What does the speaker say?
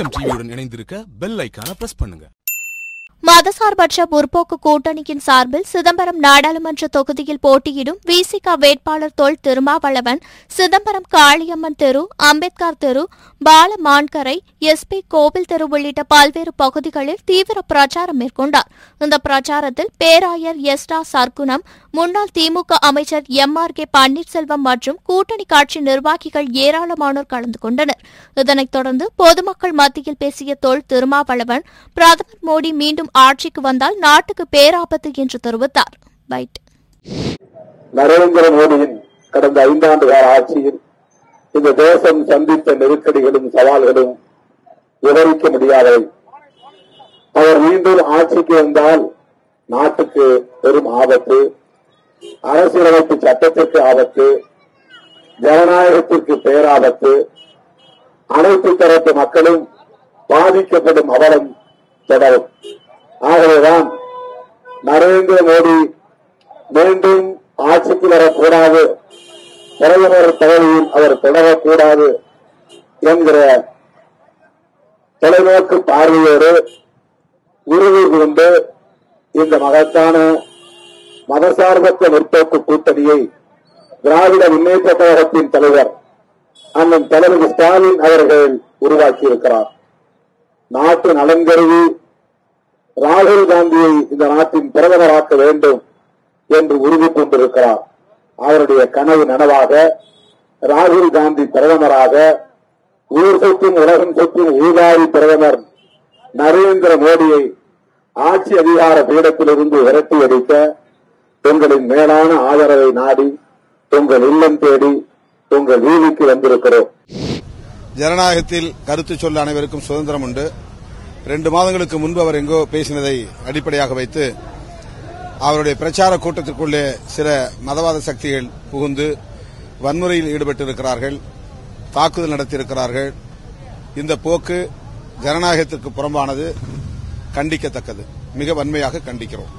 தேசம் டிவியுடன் இணைந்திருக்க பெல் ஐகானை பிரஸ் பண்ணுங்க. மதசார்பற்ற முற்போக்கு கூட்டணியின் சார்பில் சிதம்பரம் நாடாளுமன்ற தொகுதியில் போட்டியிடும் விசிக வேட்பாளர் தொல் திருமாவளவன் சிதம்பரம் காளியம்மன் தெரு, அம்பேத்கர் தெரு, பாலமான்கரை, எஸ்பி கோவில் தெரு உள்ளிட்ட பல்வேறு பகுதிகளில் தீவிர பிரச்சாரம் மேற்கொண்டார். இந்த பிரச்சாரத்தில் பேராயர் எஸ்டா சர்க்குணம், முன்னாள் திமுக அமைச்சர் MRK பன்னீர்செல்வம் மற்றும் கூட்டணி கட்சி நிர்வாகிகள் ஏராளமானோர் கலந்து கொண்டனர். இதனைத் தொடர்ந்து பொதுமக்கள் மத்தியில் பேசிய தொல் திருமாவளவன், பிரதமர் மோடி மீண்டும் ஆட்சிக்கு வந்தால் நாட்டுக்கு பேராபத்து என்று தெரிவித்தார். நரேந்திர மோடியின் கடந்த 5 ஆண்டு கால ஆட்சியில் இந்த தேசம் சந்தித்த நெருக்கடிகளும் சவால்களும் விவரிக்க முடியாதவை. அவர் மீண்டும் ஆட்சிக்கு வந்தால் நாட்டுக்கு பெரும் ஆபத்து, அரசியலமைப்பு சட்டத்திற்கு ஆபத்து, ஜனநாயகத்திற்கு பேராபத்து, அனைத்து தரப்பு மக்களும் பாதிக்கப்படும் அவலம் தொடரும். ஆகவேதான் நரேந்திர மோடி மீண்டும் ஆட்சிக்கு வரக்கூடாது, பிரதமர் பதவியில் அவர் தொடரக்கூடாது என்கிற தொலைநோக்கு பார்வையோடு உறுதி கொண்டு இந்த மகத்தான மதசார்பற்ற முற்போக்கு கூட்டணியை திராவிட முன்னேற்ற கழகத்தின் தலைவர் அண்ணன் தலைவர் ஸ்டாலின் அவர்கள் உருவாக்கியிருக்கிறார். நாட்டு நலன் கருதி ராகுல் காந்தியை இந்த நாட்டின் பிரதமராக்க வேண்டும் என்று உறுதி கொண்டிருக்கிறார். அவருடைய கனவு நனவாக ராகுல் காந்தி பிரதமராக, ஊர் சொத்தும் உலகம் சொத்தும் ஊதாரி பிரதமர் நரேந்திர மோடியை ஆட்சி அதிகார பீடத்திலிருந்து விரட்டி அடிக்க உங்களின் மேலான ஆதரவை நாடி உங்கள் இல்லம் தேடி உங்கள் வீதிக்கு வந்திருக்கிறோம். ஜனநாயகத்தில் கருத்து சொல்ல அனைவருக்கும் சுதந்திரம் உண்டு. 2 மாதங்களுக்கு முன்பு அவர் எங்கோ பேசினதை அடிப்படையாக வைத்து அவருடைய பிரச்சார கூட்டத்திற்குள்ளே சில மதவாத சக்திகள் புகுந்து வன்முறையில் ஈடுபட்டிருக்கிறார்கள், தாக்குதல் நடத்தியிருக்கிறார்கள். இந்த போக்கு ஜனநாயகத்திற்கு புறம்பானது, கண்டிக்கத்தக்கது. மிக வன்மையாக கண்டிக்கிறோம்.